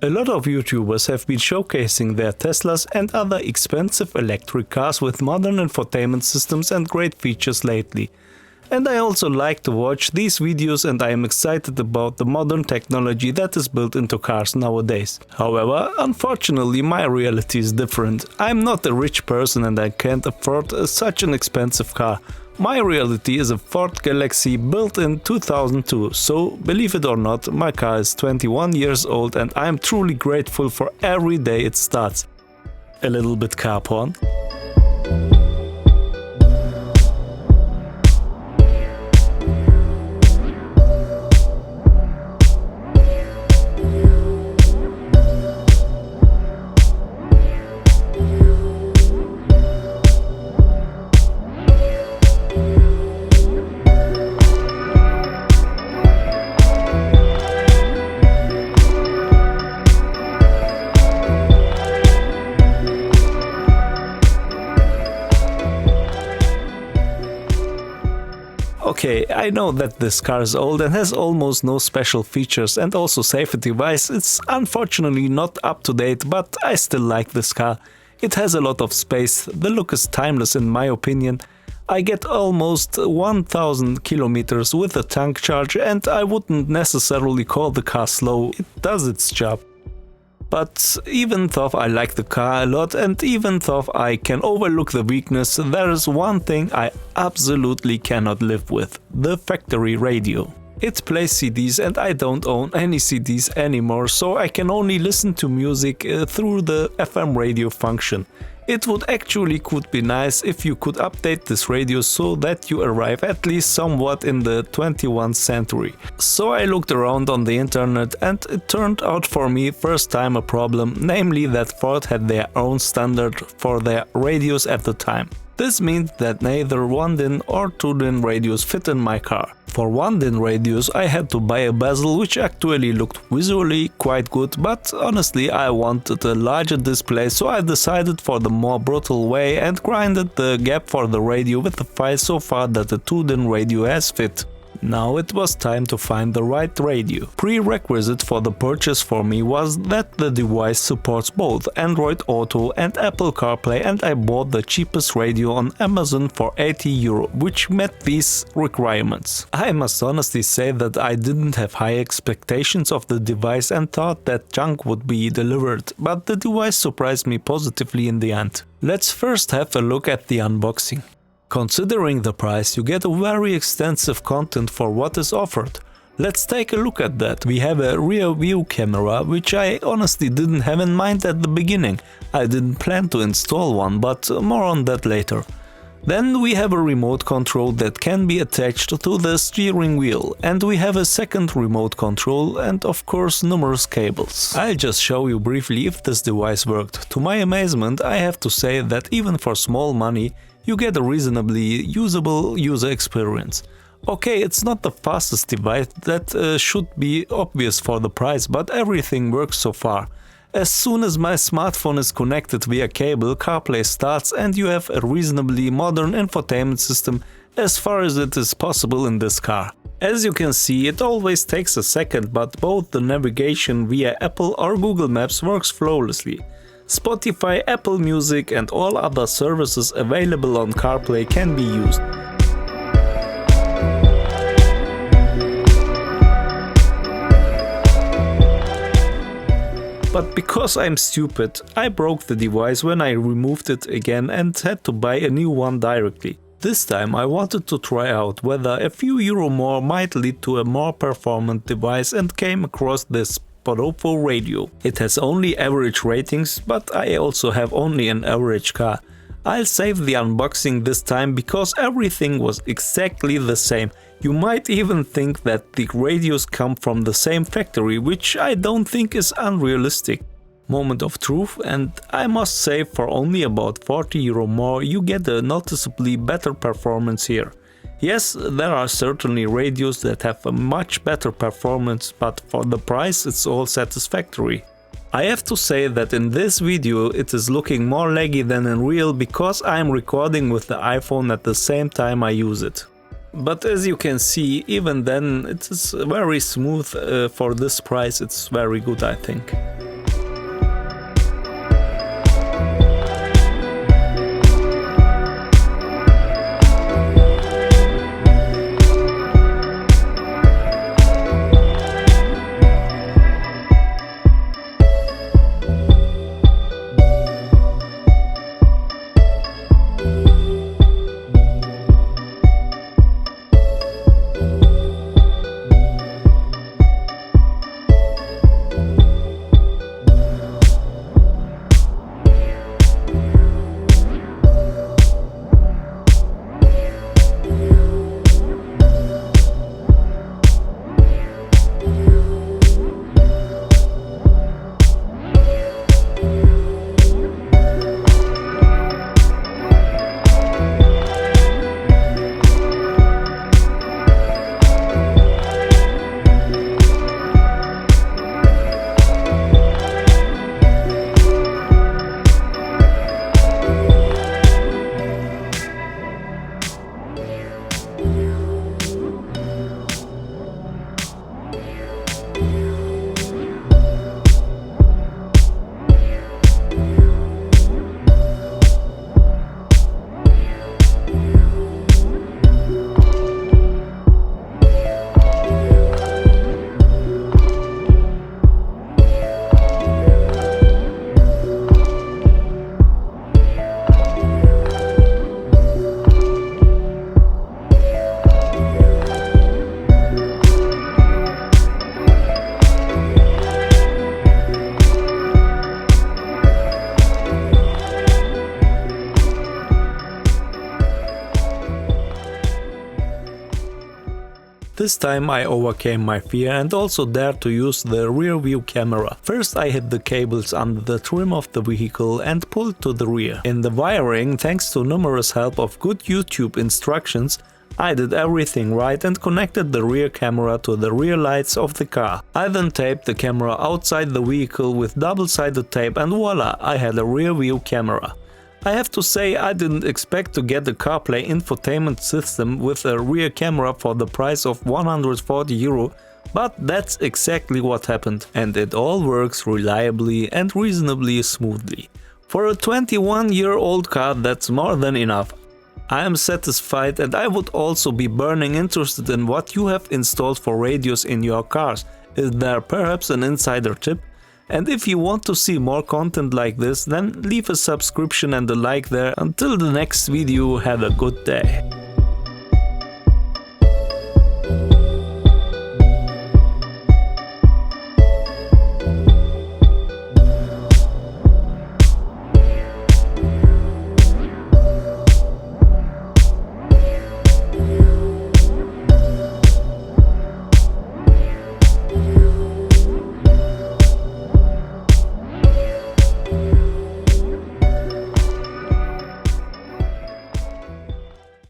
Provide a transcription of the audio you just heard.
A lot of YouTubers have been showcasing their Teslas and other expensive electric cars with modern infotainment systems and great features lately. And I also like to watch these videos, and I am excited about the modern technology that is built into cars nowadays. However, unfortunately my reality is different. I'm not a rich person and I can't afford such an expensive car. My reality is a Ford Galaxy built in 2002, so believe it or not, my car is 21 years old and I'm truly grateful for every day it starts. A little bit Carporn. Okay, I know that this car is old and has almost no special features, and also safety-wise it's unfortunately not up to date, but I still like this car. It has a lot of space, the look is timeless in my opinion. I get almost 1000 kilometers with a tank charge and I wouldn't necessarily call the car slow, it does its job. But even though I like the car a lot and even though I can overlook the weakness, there is one thing I absolutely cannot live with: the factory radio. It plays CDs and I don't own any CDs anymore, so I can only listen to music through the FM radio function. It would could be nice if you could update this radio so that you arrive at least somewhat in the 21st century. So I looked around on the internet and it turned out for me first time a problem, namely that Ford had their own standard for their radios at the time. This means that neither 1-DIN or 2-DIN radios fit in my car. For 1-DIN radios I had to buy a bezel which actually looked visually quite good, but honestly I wanted a larger display, so I decided for the more brutal way and grinded the gap for the radio with the file so far that the 2-DIN radio has fit. Now it was time to find the right radio. Prerequisite for the purchase for me was that the device supports both Android Auto and Apple CarPlay, and I bought the cheapest radio on Amazon for €80, which met these requirements. I must honestly say that I didn't have high expectations of the device and thought that junk would be delivered, but the device surprised me positively in the end. Let's first have a look at the unboxing. Considering the price, you get a very extensive content for what is offered. Let's take a look at that. We have a rear view camera, which I honestly didn't have in mind at the beginning. I didn't plan to install one, but more on that later. Then we have a remote control that can be attached to the steering wheel, and we have a second remote control and of course numerous cables. I'll just show you briefly if this device worked. To my amazement, I have to say that even for small money, you get a reasonably usable user experience. Okay, it's not the fastest device, that should be obvious for the price, but everything works so far. As soon as my smartphone is connected via cable, CarPlay starts and you have a reasonably modern infotainment system as far as it is possible in this car. As you can see, it always takes a second, but both the navigation via Apple or Google Maps works flawlessly. Spotify, Apple Music and all other services available on CarPlay can be used. But because I'm stupid, I broke the device when I removed it again and had to buy a new one directly. This time I wanted to try out whether a few euro more might lead to a more performant device and came across this Podofo radio. It has only average ratings, but I also have only an average car. I'll save the unboxing this time because everything was exactly the same. You might even think that the radios come from the same factory, which I don't think is unrealistic. Moment of truth, and I must say for only about €40 more you get a noticeably better performance here. Yes, there are certainly radios that have a much better performance, but for the price it's all satisfactory. I have to say that in this video it is looking more laggy than in real because I am recording with the iPhone at the same time I use it. But as you can see, even then it is very smooth. For this price it's very good, I think. This time I overcame my fear and also dared to use the rear view camera. First I hid the cables under the trim of the vehicle and pulled to the rear. In the wiring, thanks to numerous help of good YouTube instructions, I did everything right and connected the rear camera to the rear lights of the car. I then taped the camera outside the vehicle with double-sided tape and voila, I had a rear view camera. I have to say I didn't expect to get the CarPlay infotainment system with a rear camera for the price of €140, but that's exactly what happened, and it all works reliably and reasonably smoothly. For a 21-year-old car, that's more than enough. I am satisfied, and I would also be burning interested in what you have installed for radios in your cars. Is there perhaps an insider tip? And if you want to see more content like this, then leave a subscription and a like there. Until the next video, have a good day.